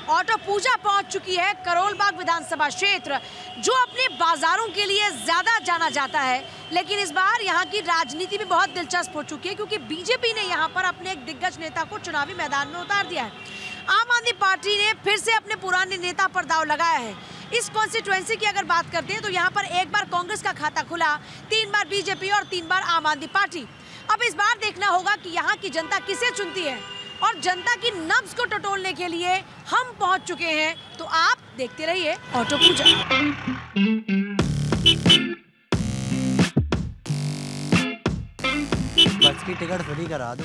Auto पूजा पहुंच चुकी है करोल बाग विधानसभा क्षेत्र, जो अपने बाजारों के लिए ज्यादा जाना जाता है। लेकिन इस बार यहाँ की राजनीति भी बहुत दिलचस्प हो चुकी है, क्योंकि बीजेपी ने यहाँ पर अपने एक दिग्गज नेता को चुनावी मैदान में उतार दिया है। आम आदमी पार्टी ने फिर से अपने पुराने नेता पर दांव लगाया है। इस कॉन्स्टिट्यूएंसी की अगर बात करते हैं तो यहाँ पर एक बार कांग्रेस का खाता खुला, 3 बार बीजेपी और 3 बार आम आदमी पार्टी। अब इस बार देखना होगा कि यहाँ की जनता किसे चुनती है, और जनता की नब्ज को टटोलने के लिए हम पहुंच चुके हैं। तो आप देखते रहिए ऑटो पूजा। बस की टिकट फ्री करा दो।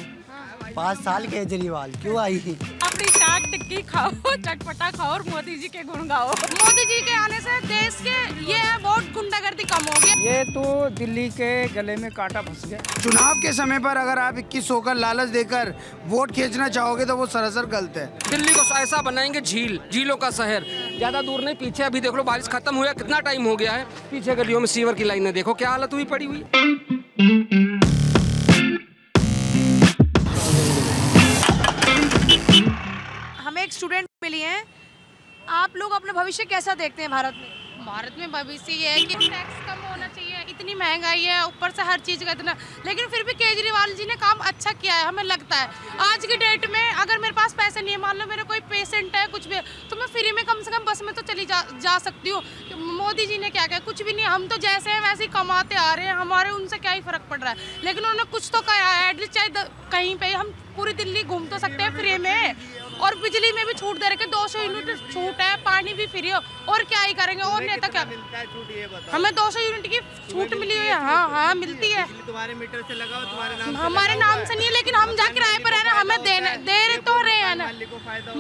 5 साल केजरीवाल क्यों आई? अपनी चाट टिक्की खाओ, चटपटा खाओ और मोदी जी के गुण गाओ। मोदी जी के आने से देश के ये बहुत गुंडागर्दी कम हो गई। ये तो दिल्ली के गले में कांटा फंस गया। चुनाव के समय पर अगर आप 2100 का लालच देकर वोट खींचना चाहोगे तो वो सरासर गलत है। दिल्ली को ऐसा बनाएंगे झीलों का शहर। ज्यादा दूर नहीं, पीछे अभी देख लो, बारिश खत्म हुआ, कितना टाइम हो गया है। पीछे गलियों में सीवर की लाइनें देखो क्या हालत हुई पड़ी हुई। हमें एक स्टूडेंट मिली हैं। आप लोग अपना भविष्य कैसा देखते हैं भारत में? भारत में भविष्य ये है कि टैक्स कम होना चाहिए। इतनी महंगाई है, ऊपर से हर चीज का इतना, लेकिन फिर भी केजरीवाल जी ने काम अच्छा किया है, हमें लगता है। आज की डेट में अगर मेरे पास पैसे नहीं है, मान लो मेरा कोई पेशेंट है कुछ भी, तो मैं फ्री में कम से कम बस में तो चली जा सकती हूँ। मोदी जी ने क्या किया? कुछ भी नहीं। हम तो जैसे हैं वैसे ही कमाते आ रहे हैं, हमारे उनसे क्या ही फर्क पड़ रहा है। लेकिन उन्होंने कुछ तो कहा है, एटलीस्ट चाहे कहीं पे हम पूरी दिल्ली घूम तो सकते हैं फ्री में, और बिजली में भी छूट दे रखे, 200 यूनिट छूट है, पानी भी फ्री हो, और क्या ही करेंगे। और नेता क्या हमें 200 यूनिट की छूट मिली हुई है। हाँ मिलती है। तुम्हारे मीटर से लगाओ, तुम्हारे नाम हमारे नाम से नहीं है, लेकिन हम जहाँ किराए पर है ना, हमें दे तो रहे हैं ना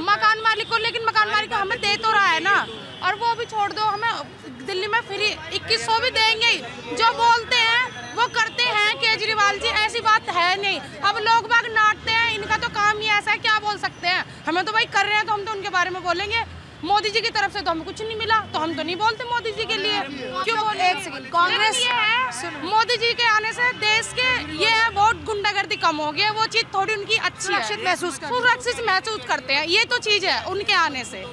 मकान मालिक को, लेकिन मकान मालिक हमें दे तो रहा है ना। और वो भी छोड़ दो, हमें दिल्ली में फ्री 2100 भी देंगे। जो बोलते हैं वो करते हैं केजरीवाल जी, ऐसी बात है नहीं। अब लोग बाग नाटते हैं, इनका तो काम ही ऐसा है, क्या बोल सकते हैं। हमें तो भाई कर रहे हैं तो हम तो उनके बारे में बोलेंगे। मोदी जी की तरफ से तो हमें कुछ नहीं मिला, तो हम तो नहीं बोलते मोदी जी के लिए। क्यों बोले? एक सेकंड, कांग्रेस ये है, मोदी जी के आने से देश के ये है बहुत गुंडागर्दी कम हो गई है। वो चीज थोड़ी उनकी अच्छी है, सुरक्षित महसूस करते हैं, ये तो चीज है उनके आने से।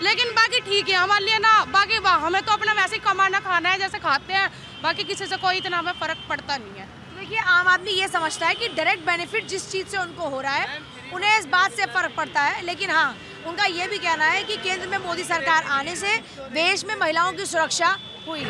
लेकिन बाकी ठीक है हमारे लिए ना, बाकी हमें तो अपना वैसे ही कमाना खाना है जैसे खाते हैं, बाकी किसी से कोई इतना हमें फर्क पड़ता नहीं है। देखिए, आम आदमी ये समझता है कि डायरेक्ट बेनिफिट जिस चीज से उनको हो रहा है उन्हें इस बात से फर्क पड़ता है। लेकिन हाँ, उनका ये भी कहना है कि केंद्र में मोदी सरकार आने से देश में महिलाओं की सुरक्षा हुई।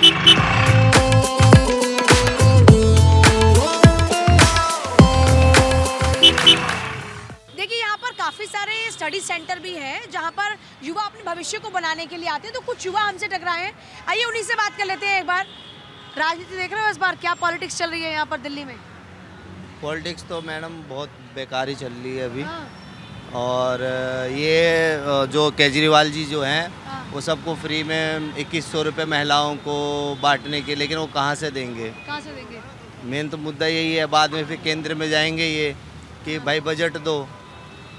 देखिए, यहाँ पर काफी सारे स्टडी सेंटर भी हैं जहाँ पर युवा अपने भविष्य को बनाने के लिए आते हैं। तो कुछ युवा हमसे टकराए हैं, आइए उन्हीं से बात कर लेते हैं। एक बार राजनीति देख रहे हो इस बार क्या पॉलिटिक्स चल रही है यहाँ पर दिल्ली में? पॉलिटिक्स तो मैडम बहुत बेकार ही चल रही है अभी। और ये जो केजरीवाल जी जो हैं वो सबको फ्री में 2100 रुपये महिलाओं को बांटने के, लेकिन वो कहाँ से देंगे? मेन तो मुद्दा यही है। बाद में फिर केंद्र में जाएंगे ये कि भाई बजट दो,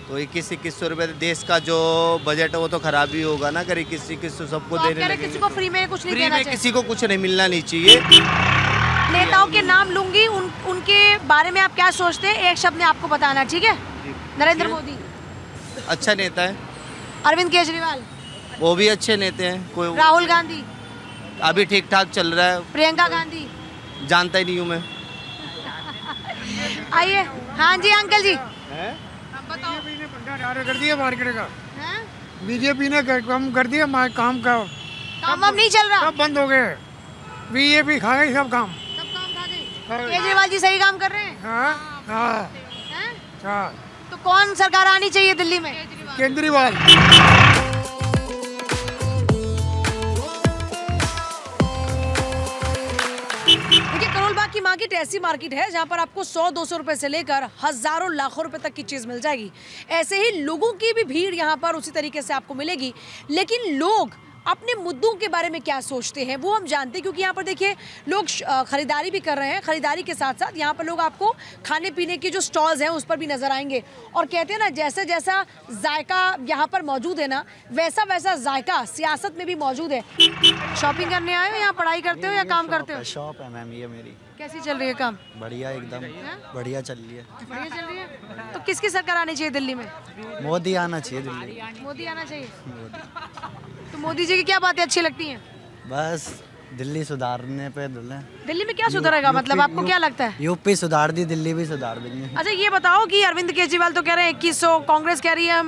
तो 2100 रुपये देश का जो बजट है वो तो खराब ही होगा ना। अगर 2100 सबको देने लगे, किसी को फ्री में कुछ नहीं फ्री देना में चाहिए। किसी को कुछ नहीं मिलना नहीं चाहिए। नेताओं के नाम लूंगी, उनके बारे में आप क्या सोचते हैं, एक शब्द में आपको बताना, ठीक है? नरेंद्र मोदी अच्छा नेता है। अरविंद केजरीवाल वो भी अच्छे नेता हैं। कोई राहुल गांधी अभी ठीक ठाक चल रहा है। प्रियंका गांधी जानता ही नहीं हूँ मैं। आइए, हाँ जी अंकल जी। बीजेपी ने भंडारा कर दिया मार्केट का। बीजेपी ने कम कर दिया काम का। काम अब नहीं चल रहा, सब बंद हो गए। बीजेपी खा गई सब काम। केजरीवाल जी सही काम कर रहे हैं। हाँ। तो कौन सरकार आनी चाहिए दिल्ली में? केजरीवाल। देखिए, करोल बाग की मार्केट ऐसी मार्केट है जहां पर आपको 100-200 रुपए से लेकर हजारों लाखों रुपए तक की चीज मिल जाएगी। ऐसे ही लोगों की भी भीड़ यहां पर उसी तरीके से आपको मिलेगी। लेकिन लोग अपने मुद्दों के बारे में क्या सोचते हैं वो हम जानते हैं, क्योंकि यहाँ पर देखिए लोग खरीदारी भी कर रहे हैं। खरीदारी के साथ साथ यहाँ पर लोग आपको खाने पीने के जो स्टॉल्स हैं उस पर भी नजर आएंगे। और कहते हैं ना, जैसा जैसा जायका यहाँ पर मौजूद है ना, वैसा वैसा जायका सियासत में भी मौजूद है। शॉपिंग करने आए हो, यहाँ पढ़ाई करते हो या काम करते हो? शॉप है मैम ये मेरी। कैसी चल रही है काम? बढ़िया एकदम बढ़िया चल रही है। बढ़िया चल रही है। तो किसकी सरकार आनी चाहिए दिल्ली में? मोदी आना चाहिए दिल्ली। मोदी आना चाहिए। तो मोदी जी की क्या बातें अच्छी लगती हैं? बस दिल्ली सुधारने पे दुल्हे। दिल्ली में क्या सुधरेगा, मतलब आपको क्या लगता है? यूपी सुधार दी, दिल्ली भी सुधार देंगे। अच्छा ये बताओ कि अरविंद केजरीवाल तो कह रहे हैं 2100, कांग्रेस कह रही है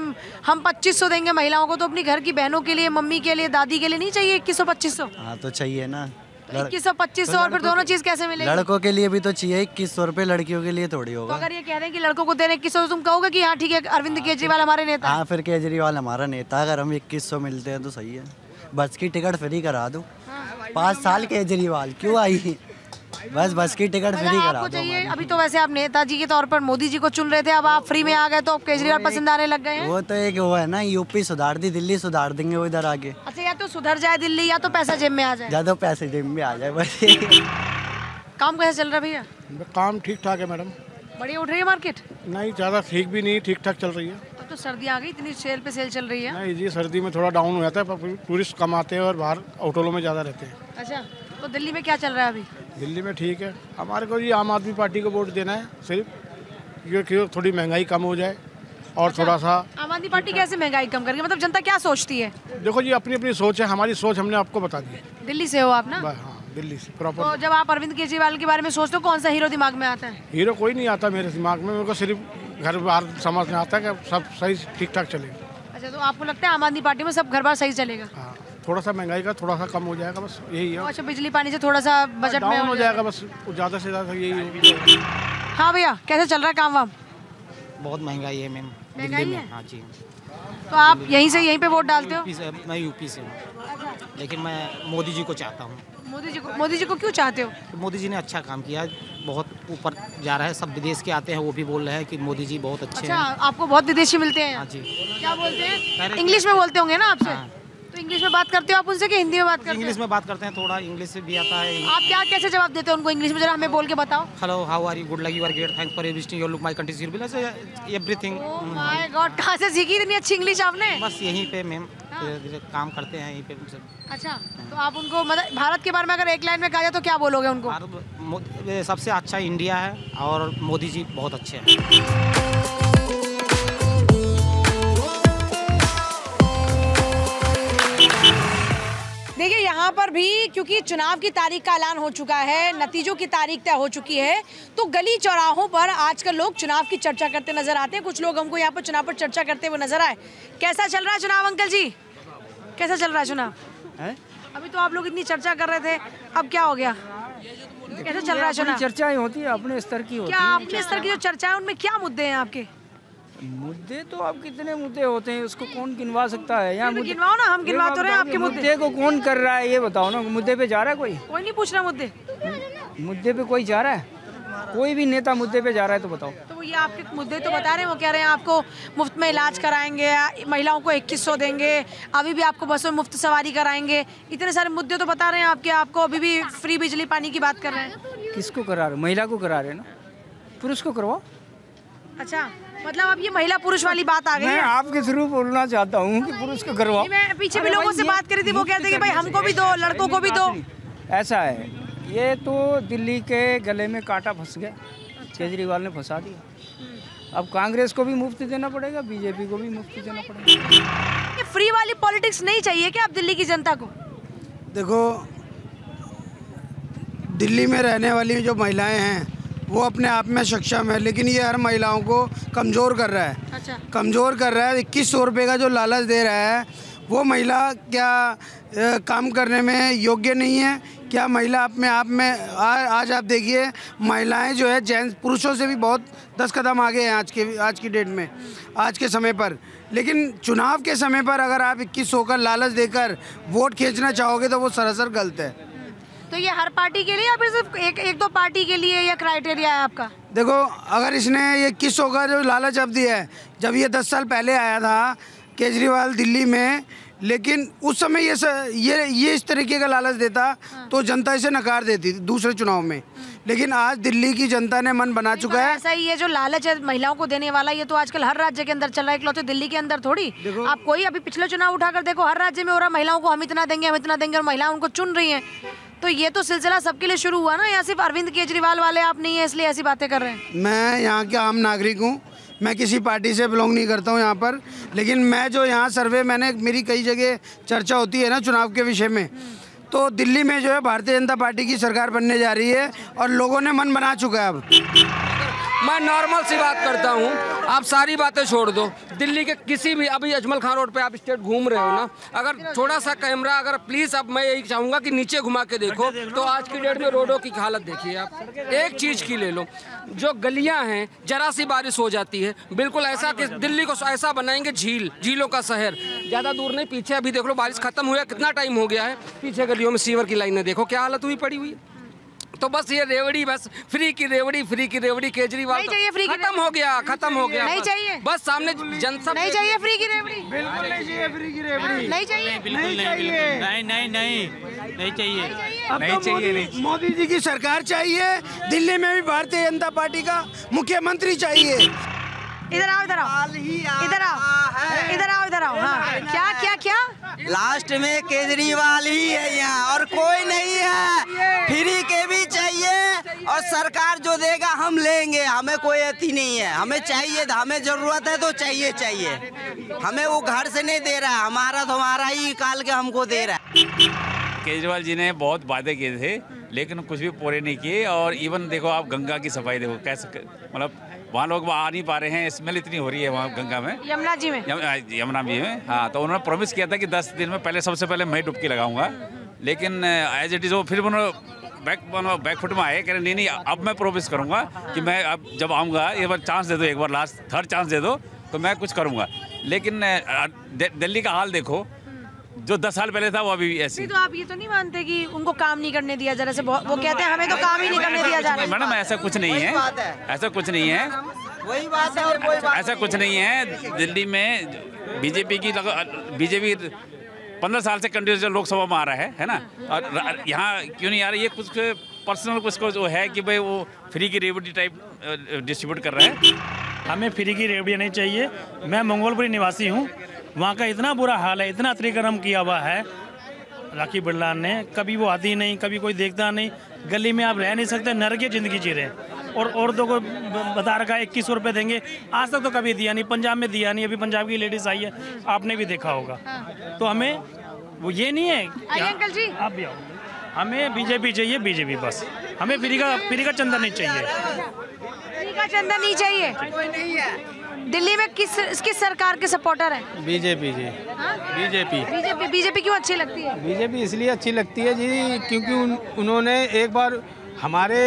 हम 2500 देंगे महिलाओं को, तो अपनी घर की बहनों के लिए, मम्मी के लिए, दादी के लिए नहीं चाहिए 2100-2500? हाँ तो चाहिए ना। 2100-2500 और फिर दोनों चीज कैसे मिलेगी? लड़कों के लिए भी तो चाहिए 2100 रुपये, लड़कियों के लिए थोड़ी तो होगा। अगर ये कह रहे हैं कि लड़कों को दे रहे 2100 तो तुम कहोगे कि हाँ ठीक है अरविंद केजरीवाल हमारे नेता हैं? हाँ फिर केजरीवाल हमारा नेता, अगर हम 2100 मिलते हैं तो सही है। बस की टिकट फ्री करा दो। 5 साल केजरीवाल क्यों आई, बस की टिकट फ्री करा आपको दो। चाहिए। अभी तो वैसे आप नेताजी के तौर पर मोदी जी को चुन रहे थे, अब आप फ्री में आ गए तो अब केजरीवाल पसंद आने लग गए हैं। वो तो एक वो है ना, यूपी सुधार दी, दिल्ली सुधार देंगे वो इधर आगे। अच्छा या तो सुधर जाए दिल्ली या तो पैसा जेब में आ जाए। ज्यादा पैसे जेब में आ जाए बस। काम कैसे चल रहा है भैया? काम ठीक ठाक है मैडम। बढ़िया उठ रही है मार्केट? नहीं ज़्यादा ठीक भी नहीं, ठीक ठाक चल रही है। अब तो सर्दी आ गई, इतनी सेल पे सेल चल रही है। नहीं जी, सर्दी में थोड़ा डाउन हो जाता है, पर टूरिस्ट कम आते हैं और बाहर होटलों में ज़्यादा रहते हैं। अच्छा तो दिल्ली में क्या चल रहा है अभी? दिल्ली में ठीक है। हमारे को ये आम आदमी पार्टी को वोट देना है सिर्फ, क्योंकि थोड़ी महंगाई कम हो जाए और थोड़ा सा। आम आदमी पार्टी कैसे महंगाई कम करके, मतलब जनता क्या सोचती है? देखो जी, अपनी अपनी सोच है, हमारी सोच हमने आपको बता दी। दिल्ली से हो आप ना? हाँ दिल्ली से प्रॉपर। तो जब आप अरविंद केजरीवाल के बारे में सोचते हो कौन सा हीरो दिमाग में आता है? हीरो कोई नहीं आता मेरे दिमाग में, मेरे को सिर्फ घर बार समझ में आता है कि सब सही ठीक ठाक चलेगा। अच्छा, तो आपको लगता है आम आदमी पार्टी में सब घर बार सही चलेगा? हाँ, थोड़ा सा महंगाई का थोड़ा सा कम हो जाएगा, बस यही है। अच्छा, बिजली पानी से थोड़ा सा बजट में डाउन हो जाएगा, बस ज़्यादा से ज़्यादा यही है। हाँ भैया, कैसे चल रहा है काम वाम? बहुत महंगाई है मैम महंगाई दिल्ली है? में। हाँ जी। तो आप यहीं पे वोट डालते हो? मैं यूपी से हूँ, लेकिन मैं मोदी जी को चाहता हूँ। मोदी जी को क्यों चाहते हो? मोदी जी ने अच्छा काम किया, बहुत ऊपर जा रहा है, सब विदेश के आते हैं वो भी बोल रहे हैं कि मोदी जी बहुत अच्छे अच्छा, हैं। आपको बहुत विदेशी मिलते हैं? हाँ जी। क्या बोलते हैं? इंग्लिश में बोलते होंगे ना आपसे? हाँ। तो इंग्लिश में बात करते हो आप उनसे कि हिंदी में बात करते हो? इंग्लिश में बात करते हैं, थोड़ा इंग्लिश से भी आता है। आप क्या कैसे जवाब देते हो उनको इंग्लिश में, जरा हमें बोल के बताओ। Hello, how are you, good luck, you are great, thanks for visiting your look my country, everything. My god, कहाँ से सीखी इतनी अच्छी इंग्लिश आपने? बस यहीं पे मैम धीरे-धीरे काम करते हैं यहीं पे सब। अच्छा, तो आप उनको मतलब भारत के बारे में अगर एक लाइन में कहा जाए तो क्या बोलोगे उनको? भारत सबसे अच्छा इंडिया है और मोदी जी बहुत अच्छे हैं। देखिए यहाँ पर भी क्योंकि चुनाव की तारीख का ऐलान हो चुका है, नतीजों की तारीख तय हो चुकी है, तो गली चौराहों पर आजकल लोग चुनाव की चर्चा करते नजर आते हैं। कुछ लोग हमको यहाँ पर चुनाव पर चर्चा करते हुए नजर आए। कैसा चल रहा है चुनाव अंकल जी? कैसा चल रहा है चुनाव? अभी तो आप लोग इतनी चर्चा कर रहे थे, अब क्या हो गया? कैसे चल रहा है चुनाव? चर्चाएं होती है, अपने स्तर की होती है। क्या अपने स्तर की जो चर्चा है उनमें क्या मुद्दे हैं आपके? मुद्दे तो अब कितने मुद्दे होते हैं, उसको कौन गिनवा सकता है? यहाँ गिनवाओ ना, हम गिनवा तो रहे हैं आपके मुद्दे को कौन कर रहा है ये बताओ ना। मुद्दे पे जा रहा है कोई? कोई नहीं पूछ रहा मुद्दे। मुद्दे पे कोई जा रहा है? कोई भी नेता मुद्दे पे जा रहा है तो बताओ। तो वो ये आपके मुद्दे तो बता रहे हैं, वो कह रहे हैं आपको मुफ्त में इलाज कराएंगे, महिलाओं को 2100 देंगे, अभी भी आपको बसों में मुफ्त सवारी कराएंगे, इतने सारे मुद्दे तो बता रहे हैं आपके। आपको अभी भी फ्री बिजली पानी की बात कर रहे हैं। किसको करा रहे? महिला को करा रहे हैं ना, पुरुष को करवाओ। अच्छा, मतलब अब ये महिला पुरुष वाली बात आ गई मैं है। आपके थ्रू बोलना चाहता हूँ कि पुरुष को करवाओ। मैं पीछे भी लोगों से बात करी थी, वो कहते हैं कि भाई हमको भी दो, लड़कों को भी दो। ऐसा है, ये तो दिल्ली के गले में कांटा फंस गया, केजरीवाल ने फंसा दिया। अब कांग्रेस को भी मुफ्त देना पड़ेगा, बीजेपी को भी मुफ्त देना पड़ेगा। ये फ्री वाली पॉलिटिक्स नहीं चाहिए क्या अब दिल्ली की जनता को? देखो, दिल्ली में रहने वाली जो महिलाएं हैं वो अपने आप में सक्षम है, लेकिन ये हर महिलाओं को कमज़ोर कर रहा है। अच्छा। कमज़ोर कर रहा है। 2100 रुपये का जो लालच दे रहा है, वो महिला क्या काम करने में योग्य नहीं है? क्या महिला अपने आप में आज आप देखिए, महिलाएं जो है जेंट्स पुरुषों से भी बहुत 10 कदम आगे हैं आज की डेट में, आज के समय पर। लेकिन चुनाव के समय पर अगर आप 2100 का लालच देकर वोट खींचना चाहोगे तो वो सरासर गलत है। तो ये हर पार्टी के लिए या फिर सिर्फ एक दो पार्टी के लिए ये क्राइटेरिया है आपका? देखो, अगर इसने ये 2100 का जो लालच अब दिया है, जब ये 10 साल पहले आया था केजरीवाल दिल्ली में, लेकिन उस समय ये इस तरीके का लालच देता तो जनता इसे नकार देती दूसरे चुनाव में। लेकिन आज दिल्ली की जनता ने मन बना चुका है। ऐसा ही, ये जो लालच है महिलाओं को देने वाला, ये तो आजकल हर राज्य के अंदर चल रहा है, इकलौते दिल्ली के अंदर थोड़ी। आप कोई अभी पिछले चुनाव उठाकर देखो, हर राज्य में हो रहा, महिलाओं को हम इतना देंगे और महिलाएं उनको चुन रही हैं। तो ये तो सिलसिला सबके लिए शुरू हुआ ना, या सिर्फ अरविंद केजरीवाल वाले आप नहीं है इसलिए ऐसी बातें कर रहे हैं? मैं यहाँ के आम नागरिक हूँ, मैं किसी पार्टी से बिलोंग नहीं करता हूँ यहाँ पर, लेकिन मैं जो यहाँ सर्वे मेरी कई जगह चर्चा होती है ना चुनाव के विषय में, तो दिल्ली में जो है भारतीय जनता पार्टी की सरकार बनने जा रही है और लोगों ने मन बना चुका है। अब मैं नॉर्मल सी बात करता हूँ, आप सारी बातें छोड़ दो। दिल्ली के किसी भी, अभी अजमल खान रोड पे आप स्टेट घूम रहे हो ना, अगर थोड़ा सा कैमरा, अगर प्लीज़, अब मैं यही चाहूँगा कि नीचे घुमा के देखो, तो आज की डेट में रोडों की हालत देखिए आप। एक चीज़ की ले लो, जो गलियाँ हैं, जरा सी बारिश हो जाती है, बिल्कुल ऐसा कि दिल्ली को ऐसा बनाएंगे झीलों का शहर। ज़्यादा दूर नहीं, पीछे अभी देख लो बारिश खत्म हुआ, कितना टाइम हो गया है, पीछे गलियों में सीवर की लाइनें देखो क्या हालत हुई पड़ी हुई है। तो बस ये रेवड़ी, बस फ्री की रेवड़ी केजरीवाल नहीं चाहिए, फ्री की खत्म हो गया नहीं चाहिए, बस सामने जनता नहीं चाहिए फ्री की रेवड़ी, बिल्कुल नहीं चाहिए फ्री की रेवड़ी, नहीं चाहिए, नहीं चाहिए। अब तो मोदी जी की सरकार चाहिए, दिल्ली में भी भारतीय जनता पार्टी का मुख्यमंत्री चाहिए। इधर आओ इधर आओ। हाँ, क्या लास्ट में केजरीवाल ही है यहाँ और कोई नहीं है। फ्री के भी चाहिए और सरकार जो देगा हम लेंगे, हमें कोई अति नहीं है, हमें चाहिए, हमें जरूरत है तो चाहिए। हमें वो घर से नहीं दे रहा है, हमारा तो हमारा ही निकाल के हमको दे रहा है। केजरीवाल जी ने बहुत वादे किए थे लेकिन कुछ भी पूरे नहीं किए। और इवन देखो आप गंगा की सफाई देखो कैसे, मतलब वहाँ लोग आ नहीं पा रहे हैं, स्मेल इतनी हो रही है वहाँ गंगा में, यमुना जी में। हाँ, तो उन्होंने प्रॉमिस किया था कि 10 दिन में सबसे पहले मैं डुबकी लगाऊंगा, लेकिन एज इट इज़ वो फिर उन्होंने बैकफुट में आए, कह रहे नहीं अब मैं प्रॉमिस करूँगा कि मैं अब जब आऊँगा एक बार चांस दे दो, एक बार लास्ट थर्ड चांस दे दो तो मैं कुछ करूँगा। लेकिन दिल्ली का हाल देखो, जो 10 साल पहले था वो अभी ऐसे। तो आप ये तो नहीं मानते कि उनको काम नहीं करने दिया जा रहा है? वो कहते हैं हमें तो काम ही नहीं करने दिया जा रहा है। मैडम ऐसा कुछ नहीं है, ऐसा कुछ नहीं है, वही बात है और कोई बात ऐसा कुछ नहीं है। दिल्ली में बीजेपी 15 साल से कंटिन्यूस लोकसभा में आ रहा है ना, और यहाँ क्यों नहीं आ रहा? ये कुछ पर्सनल कुछ जो है कि भाई वो फ्री की रेवड़ी टाइप डिस्ट्रीब्यूट कर रहा है। हमें फ्री की रेवड़ी नहीं चाहिए। मैं मंगोलपुरी निवासी हूँ, वहाँ का इतना बुरा हाल है, इतना अतिक्रमण किया हुआ है राखी बिरला ने, कभी वो आती नहीं, कभी कोई देखता नहीं, गली में आप रह नहीं सकते, नरक की जिंदगी जी रहे। और औरतों को बता रखा है 2100 रुपये देंगे, आज तक तो कभी दिया नहीं, पंजाब में दिया नहीं, अभी पंजाब की लेडीज आई है, आपने भी देखा होगा। तो हमें वो ये नहीं है, अंकल जी आप भी आओ, हमें बीजेपी चाहिए, बीजेपी बस, हमें फ्री का चंदा नहीं चाहिए, फ्री का चंदा नहीं चाहिए। दिल्ली में किस सरकार के सपोर्टर हैं? बीजेपी जी। बीजेपी क्यों अच्छी लगती है? बीजेपी इसलिए अच्छी लगती है जी क्योंकि उन्होंने एक बार हमारे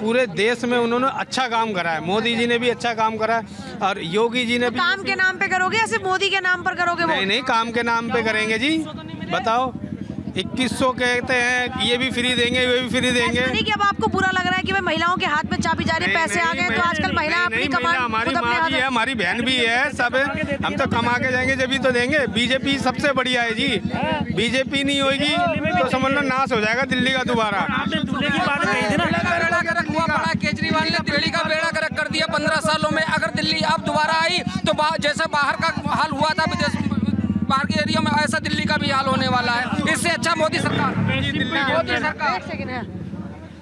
पूरे देश में उन्होंने अच्छा काम करा है। मोदी जी ने भी अच्छा काम करा है और योगी जी ने भी। काम के नाम पे करोगे या सिर्फ मोदी के नाम पर करोगे? नहीं, काम के नाम पे करेंगे जी। बताओ 2100 कहते हैं, ये भी फ्री देंगे, ये भी फ्री देंगे। नहीं कि अब आपको बुरा लग रहा है कि भाई महिलाओं के हाथ में चाबी जा रही है, पैसे आ गए तो आजकल महिला अपनी कमाई, हमारी माँ भी है, हमारी बहन भी है, सब है, हम तो कमा के जाएंगे जब ही तो देंगे। बीजेपी सबसे बढ़िया है जी, बीजेपी नहीं होगी तो समझ लो नाश हो जाएगा दिल्ली का दोबारा। केजरीवाल ने दिल्ली का बेड़ा गर्क कर दिया 15 सालों में। अगर दिल्ली अब दोबारा आई तो जैसे बाहर का हाल हुआ था विदेश बाहर के एरिया में, ऐसा दिल्ली का भी हाल होने वाला है। इससे अच्छा मोदी सरकार।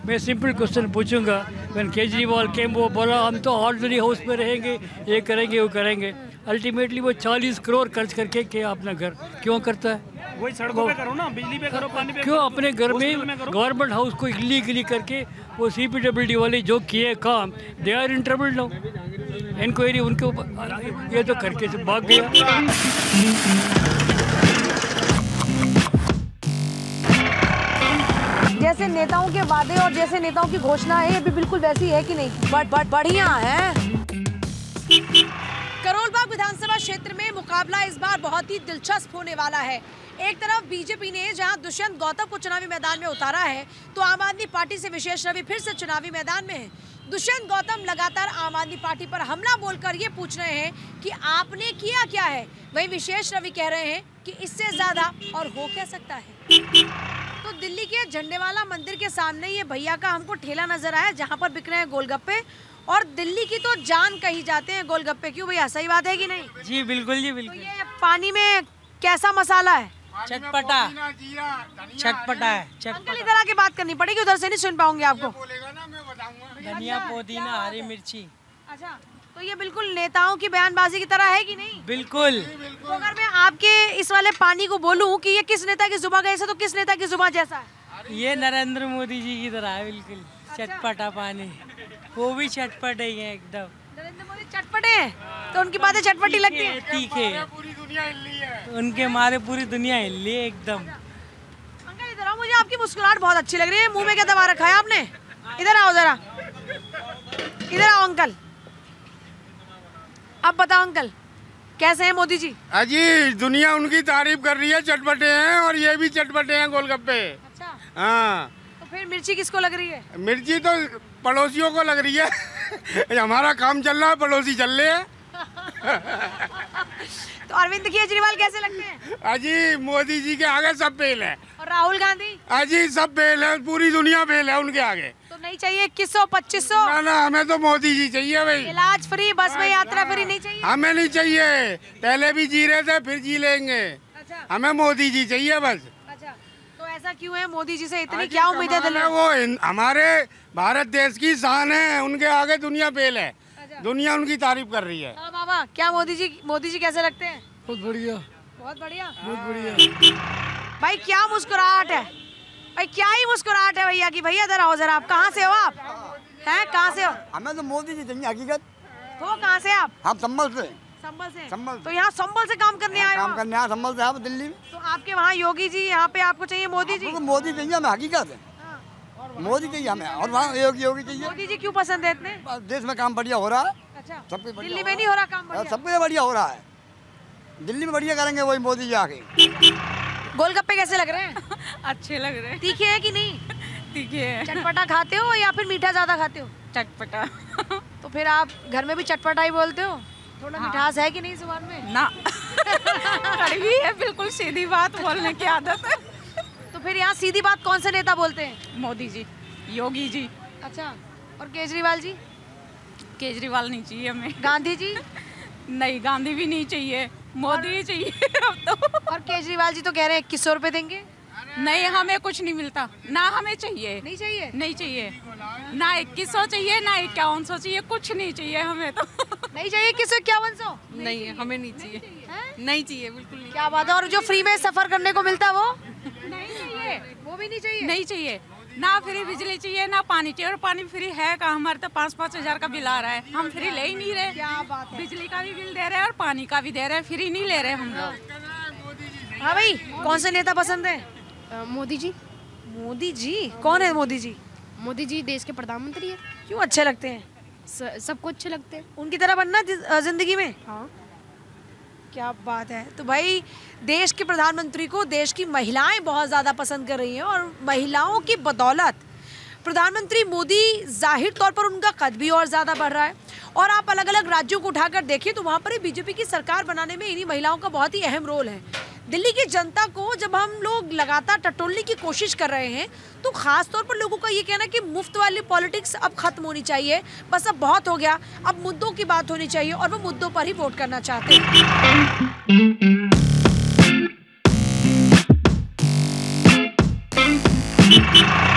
मैं सिंपल क्वेश्चन पूछूंगा, व्हेन केजरीवाल केम वो बोला हम तो ऑर्डिनरी हाउस में रहेंगे, ये करेंगे वो करेंगे, अल्टीमेटली वो 40 करोड़ खर्च करके क्या अपना घर क्यों करता है? वही सड़कों पे करो ना, बिजली पे करो, पानी पे क्यों अपने घर में गवर्नमेंट हाउस को इलीगली करके वो CPWD वाले जो किए काम, they are in trouble now. Inquiry उनके ऊपर, ये तो करके से भाग गया। जैसे नेताओं के वादे और जैसे नेताओं की घोषणा है, ये भी बिल्कुल वैसी है कि नहीं? बट बढ़िया है। करोलबाग विधानसभा क्षेत्र में मुकाबला इस बार बहुत ही दिलचस्प होने वाला है। एक तरफ बीजेपी ने जहां दुष्यंत गौतम को चुनावी मैदान में उतारा है, तो आम आदमी पार्टी से विशेष रवि फिर से चुनावी मैदान में है। दुष्यंत गौतम लगातार आम आदमी पार्टी पर हमला बोलकर ये पूछ रहे हैं कि आपने किया क्या है। वहीं विशेष रवि कह रहे हैं कि इससे ज्यादा और हो क्या सकता है। तो दिल्ली के झंडेवाला मंदिर के सामने ये भैया का हमको ठेला नजर आया, जहाँ पर बिक रहे हैं गोलगप्पे, और दिल्ली की तो जान कही जाते हैं गोलगप्पे। क्यों भैया, सही बात है कि नहीं? जी बिल्कुल जी बिल्कुल। तो ये पानी में कैसा मसाला है? चटपटा चटपटा है अंकल इधर आके बात करनी पड़ेगी, उधर से नहीं सुन पाऊंगे आपको। धनिया पुदीना हरी मिर्ची। अच्छा, तो ये बिल्कुल नेताओं की बयानबाजी की तरह है कि नहीं? बिल्कुल। तो अगर मैं आपके इस वाले पानी को बोलूं कि ये किस नेता की जुबान जैसा, तो किस नेता की जुबान जैसा है? ये नरेंद्र मोदी जी की तरह है बिल्कुल। चटपटा पानी, वो भी चटपटे ही है एकदम। नरेंद्र मोदी चटपटे हैं तो उनकी बातें चटपटी लगती है। तीखे, उनके मारे पूरी दुनिया हिल ली है एकदम। अंकल इधर आओ, मुझे आपकी मुस्कुराहट बहुत अच्छी लग रही है। मुंह में क्या दबा रखा है आपने? इधर आओ जरा, इधर आओ अंकल। अब बताओ अंकल, कैसे हैं मोदी जी? अजी दुनिया उनकी तारीफ कर रही है, चटपटे हैं और ये भी चटपटे हैं गोलगप्पे। अच्छा, हाँ। तो फिर मिर्ची किसको लग रही है? मिर्ची तो पड़ोसियों को लग रही है। हमारा काम चल रहा है, पड़ोसी चल रहे हैं। तो अरविंद केजरीवाल कैसे लगते हैं? अजी मोदी जी के आगे सब फेल है। और राहुल गांधी? अजी सब फेल है, पूरी दुनिया फेल है उनके आगे। तो नहीं चाहिए 2100 2500? ना हमें तो मोदी जी चाहिए भाई। इलाज फ्री, बस में यात्रा फ्री नहीं चाहिए? हमें नहीं चाहिए, पहले भी जी रहे थे फिर जी लेंगे। अच्छा, हमें मोदी जी चाहिए बस। अच्छा, तो ऐसा क्यों है? मोदी जी से इतनी क्या उम्मीदें दिल में? वो हमारे भारत देश की शान है, उनके आगे दुनिया फेल है। दुनिया उनकी तारीफ कर रही है। हाँ बाबा, क्या मोदी जी कैसे लगते हैं? बहुत बढ़िया, बहुत बढ़िया, बहुत बढ़िया। भाई क्या मुस्कुराहट है, भाई क्या ही मुस्कुराहट है भैया की। भैया इधर आओ जरा, आप कहाँ से हो? आप हैं कहाँ से हो? हमें तो मोदी जी चाहिए हकीकत। तो कहाँ से आप? हम संभल से। संभल से? संभल। तो यहाँ संभल से काम करने आए हो? काम करने आए संभल से, आप दिल्ली में। तो आपके वहाँ योगी जी, यहाँ पे आपको चाहिए मोदी जी? मोदी चाहिए हमें हकीकत है, मोदी चाहिए हमें। और वहाँ योगी चाहिए। मोदी जी क्यों पसंद है इतने? देश में काम बढ़िया हो रहा है। अच्छा, सबके दिल्ली में नहीं हो रहा काम बढ़िया? सबके बढ़िया हो रहा है, दिल्ली में बढ़िया करेंगे वही मोदी जी आके। गोलगप्पे कैसे लग रहे हैं? अच्छे लग रहे हैं। तीखे है कि नहीं? तीखे है। चटपटा खाते हो या फिर मीठा ज्यादा खाते हो? चटपटा। तो फिर आप घर में भी चटपटा ही बोलते हो? थोड़ा मिठास है कि नहीं जुबान में? ना। कड़वी है, बिल्कुल सीधी बात बोलने की आदत है। तो फिर यहाँ सीधी बात कौन से नेता बोलते हैं? मोदी जी, योगी जी। अच्छा, और केजरीवाल जी? केजरीवाल नहीं चाहिए हमें। गांधी जी? नहीं, गांधी भी नहीं चाहिए, मोदी ही चाहिए अब तो। और केजरीवाल जी तो कह रहे हैं 2100 रुपए देंगे। नहीं, हमें कुछ नहीं मिलता, ना हमें चाहिए। नहीं चाहिए? नहीं चाहिए, ना 2100 चाहिए, ना 5100 चाहिए, कुछ नहीं चाहिए हमें तो। नहीं चाहिए 2100 5100? नहीं, हमें नहीं चाहिए, नहीं चाहिए, बिल्कुल नहीं। क्या बात है। और जो फ्री में सफर करने को मिलता है वो? नहीं चाहिए, वो भी नहीं चाहिए? नहीं चाहिए, ना फ्री बिजली चाहिए, ना पानी चाहिए। और पानी फ्री है का? हमारे तो 5-5 हजार का बिल आ रहा है, हम फ्री ले ही नहीं रहे। क्या बात है। बिजली का भी बिल दे रहे हैं और पानी का भी दे रहे हैं, फ्री नहीं ले रहे हम लोग। हाँ भाई, कौन से नेता पसंद है? मोदी जी। मोदी जी? कौन है मोदी जी? मोदी जी देश के प्रधानमंत्री है। क्यों अच्छे लगते हैं? सबको अच्छे लगते हैं। उनकी तरह बनना जिंदगी में? हाँ। क्या बात है। तो भाई देश के प्रधानमंत्री को देश की महिलाएं बहुत ज़्यादा पसंद कर रही हैं और महिलाओं की बदौलत प्रधानमंत्री मोदी जाहिर तौर पर उनका कद भी और ज़्यादा बढ़ रहा है। और आप अलग अलग राज्यों को उठाकर देखिए तो वहाँ पर बीजेपी की सरकार बनाने में इन्हीं महिलाओं का बहुत ही अहम रोल है। दिल्ली की जनता को जब हम लोग लगातार टटोलने की कोशिश कर रहे हैं तो ख़ास तौर पर लोगों का ये कहना कि मुफ्त वाली पॉलिटिक्स अब खत्म होनी चाहिए, बस अब बहुत हो गया, अब मुद्दों की बात होनी चाहिए और वो मुद्दों पर ही वोट करना चाहते हैं।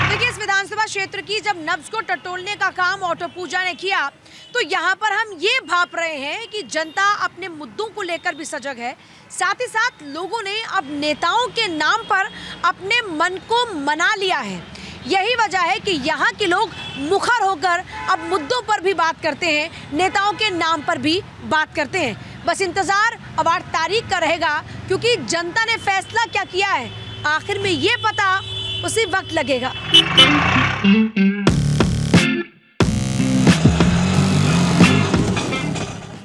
देखिए, इस विधानसभा क्षेत्र की जब नब्ज को टटोलने का काम ऑटो पूजा ने किया तो यहाँ पर हम ये भाप रहे हैं कि जनता अपने मुद्दों को लेकर भी सजग है। साथ ही साथ लोगों ने अब नेताओं के नाम पर अपने मन को मना लिया है। यही वजह है कि यहाँ के लोग मुखर होकर अब मुद्दों पर भी बात करते हैं, नेताओं के नाम पर भी बात करते हैं। बस इंतज़ार अब 8 तारीख का रहेगा क्योंकि जनता ने फैसला क्या किया है आखिर में ये पता उसी वक्त लगेगा।